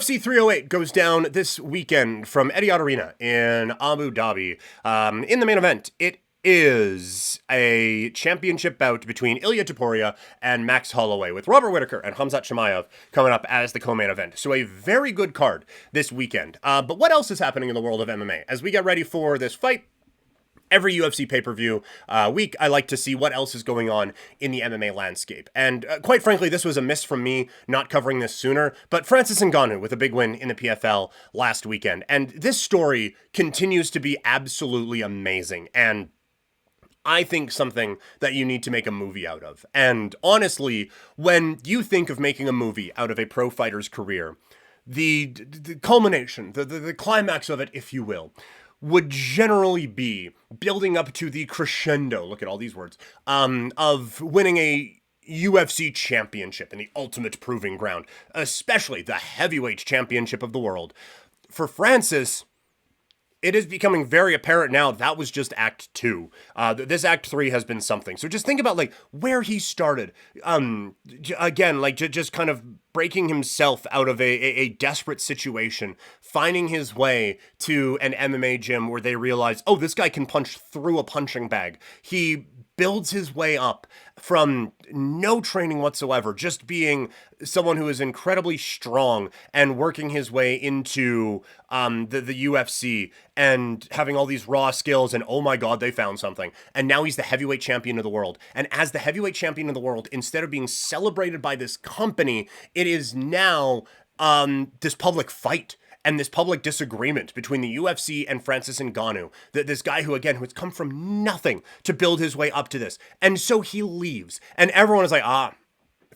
UFC 308 goes down this weekend from Etihad Arena in Abu Dhabi. In the main event, it is a championship bout between Ilya Topuria and Max Holloway, with Robert Whittaker and Khamzat Chimaev coming up as the co-main event. So a very good card this weekend. But what else is happening in the world of MMA? As we get ready for this fight, every UFC pay-per-view week, I like to see what else is going on in the MMA landscape. And quite frankly, this was a miss from me not covering this sooner, but Francis Ngannou with a big win in the PFL last weekend. And this story continues to be absolutely amazing, and I think something that you need to make a movie out of. And honestly, when you think of making a movie out of a pro fighter's career, the culmination, the climax of it, if you will, would generally be building up to the crescendo, look at all these words, of winning a UFC championship in the ultimate proving ground, especially the heavyweight championship of the world. For Francis, it is becoming very apparent now that was just Act 2. This Act 3 has been something. So just think about, like, where he started. Again, like, just kind of breaking himself out of a desperate situation, finding his way to an MMA gym where they realize, oh, this guy can punch through a punching bag. He builds his way up from no training whatsoever, just being someone who is incredibly strong and working his way into the UFC and having all these raw skills, and oh my god, they found something. And now he's the heavyweight champion of the world. And as the heavyweight champion of the world, instead of being celebrated by this company, it is now this public fight and this public disagreement between the UFC and Francis Ngannou. This guy who has come from nothing to build his way up to this. And so he leaves. And everyone is like,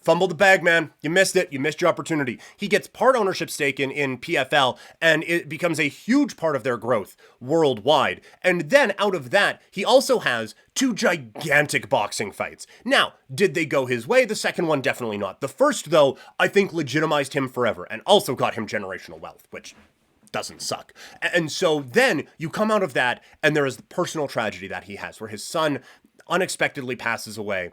fumbled the bag, man. You missed it. You missed your opportunity. He gets part ownership stake in PFL, and it becomes a huge part of their growth worldwide. And then out of that, he also has 2 gigantic boxing fights. Now, did they go his way? The second one, definitely not. The first, though, I think legitimized him forever and also got him generational wealth, which doesn't suck. And so then you come out of that, and there is the personal tragedy that he has, where his son unexpectedly passes away,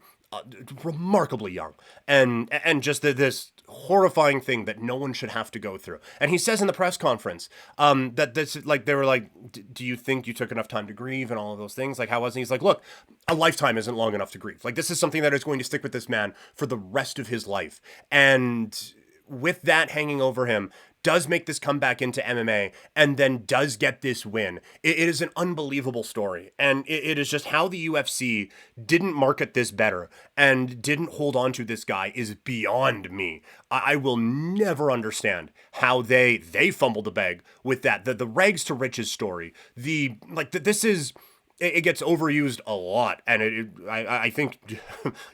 remarkably young, and just this horrifying thing that no one should have to go through. And he says in the press conference that this, like, they were like, do you think you took enough time to grieve and all of those things? Like, how was he? He's like, look, a lifetime isn't long enough to grieve. Like, this is something that is going to stick with this man for the rest of his life. And with that hanging over him, does make this comeback into MMA, and then does get this win. It is an unbelievable story, and it is just how the UFC didn't market this better and didn't hold on to this guy is beyond me. I will never understand how they fumbled the bag with that. The rags to riches story. This is... It gets overused a lot, and I think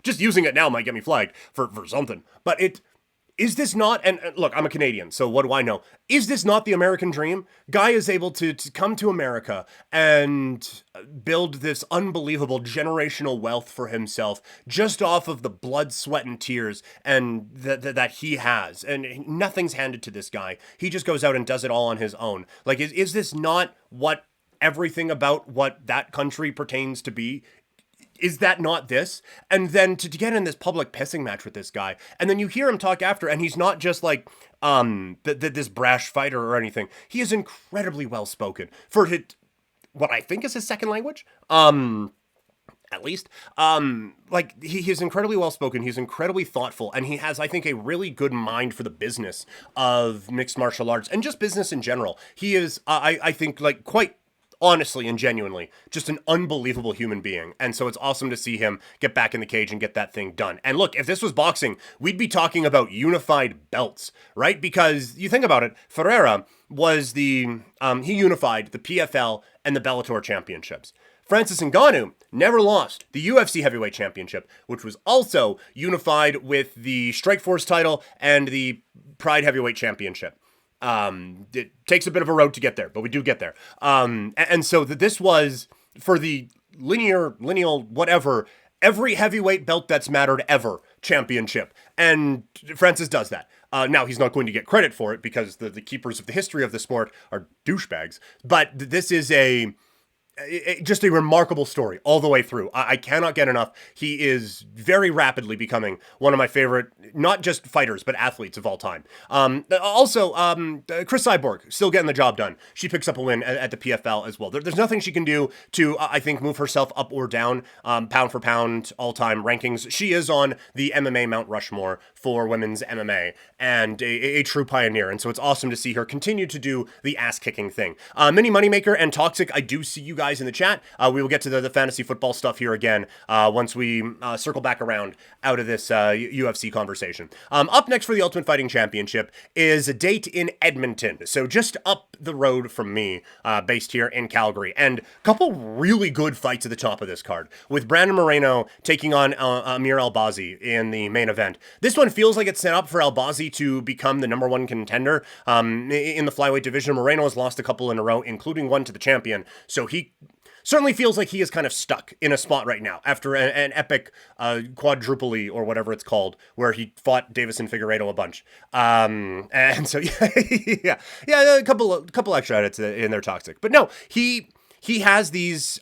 just using it now might get me flagged for something. But is this not, and look, I'm a Canadian, so what do I know? Is this not the American dream? Guy is able to come to America and build this unbelievable generational wealth for himself just off of the blood, sweat, and tears and that he has. And nothing's handed to this guy. He just goes out and does it all on his own. Like, is this not what everything about what that country pertains to be? Is that not this? And then to get in this public pissing match with this guy, and then you hear him talk after, and he's not just like this brash fighter or anything. He is incredibly well spoken for what I think is his second language. At least, he is incredibly well spoken. He's incredibly thoughtful, and he has, I think, a really good mind for the business of mixed martial arts and just business in general. He is, I think, like, quite honestly and genuinely just an unbelievable human being. And so it's awesome to see him get back in the cage and get that thing done. And look, if this was boxing, we'd be talking about unified belts, right? Because you think about it, Ferreira was he unified the PFL and the Bellator championships. Francis Ngannou never lost the UFC heavyweight championship, which was also unified with the Strikeforce title and the Pride heavyweight championship. It takes a bit of a road to get there, but we do get there. And so this was for the lineal, whatever, every heavyweight belt that's mattered ever championship. And Francis does that. Now, he's not going to get credit for it because the keepers of the history of the sport are douchebags, but this is just a remarkable story all the way through. I cannot get enough. He is very rapidly becoming one of my favorite, not just fighters, but athletes of all time. Also, Chris Cyborg still getting the job done. She picks up a win at the PFL as well. There's nothing she can do to, I think, move herself up or down pound for pound all-time rankings. She is on the MMA Mount Rushmore for women's MMA and a true pioneer. And so it's awesome to see her continue to do the ass-kicking thing. Mini Moneymaker and Toxic, I do see you guys in the chat. We will get to the fantasy football stuff here again once we circle back around out of this UFC conversation. Up next for the Ultimate Fighting Championship is a date in Edmonton. So just up the road from me, based here in Calgary. And a couple really good fights at the top of this card, with Brandon Moreno taking on Amir Albazi in the main event. This one feels like it's set up for Albazi to become the number one contender in the flyweight division. Moreno has lost a couple in a row, including one to the champion. So he certainly feels like he is kind of stuck in a spot right now after an epic quadruple or whatever it's called, where he fought Davison Figueiredo a bunch. And so yeah, a couple extra edits in their Toxic, but no, he has these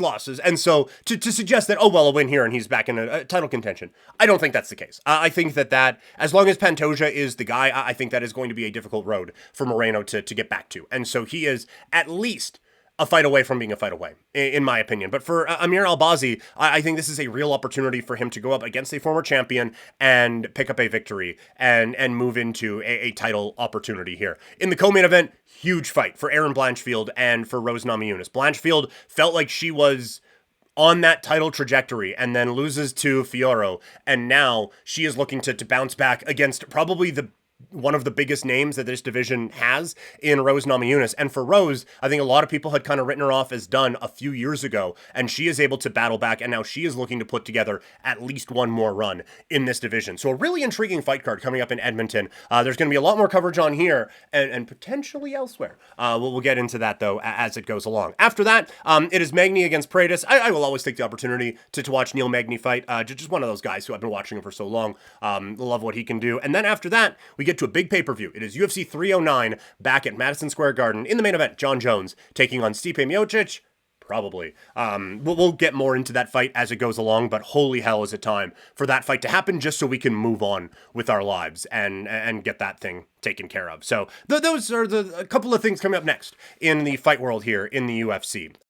losses, and so to suggest that, oh well, a win here and he's back in a title contention, I don't think that's the case. I think that as long as Pantoja is the guy, I think that is going to be a difficult road for Moreno to get back to, and so he is at least a fight away from being a fight away, in my opinion. But for Amir Albazi, I think this is a real opportunity for him to go up against a former champion and pick up a victory and move into a title opportunity here. In the co-main event, huge fight for Erin Blanchfield and for Rose Namajunas. Blanchfield felt like she was on that title trajectory and then loses to Fiorot, and now she is looking to bounce back against probably one of the biggest names that this division has in Rose Namajunas. And for Rose, I think a lot of people had kind of written her off as done a few years ago, and she is able to battle back, and now she is looking to put together at least one more run in this division. So a really intriguing fight card coming up in Edmonton. There's going to be a lot more coverage on here and potentially elsewhere. We'll get into that, though, as it goes along. After that, it is Magny against Paredes. I will always take the opportunity to watch Neil Magny fight. Just one of those guys who I've been watching him for so long. Love what he can do. And then after that, we get to a big pay-per-view. It is UFC 309 back at Madison Square Garden. In the main event, John Jones taking on Stipe Miocic. Probably. We'll get more into that fight as it goes along, but holy hell is it time for that fight to happen just so we can move on with our lives and get that thing taken care of. So those are a couple of things coming up next in the fight world here in the UFC.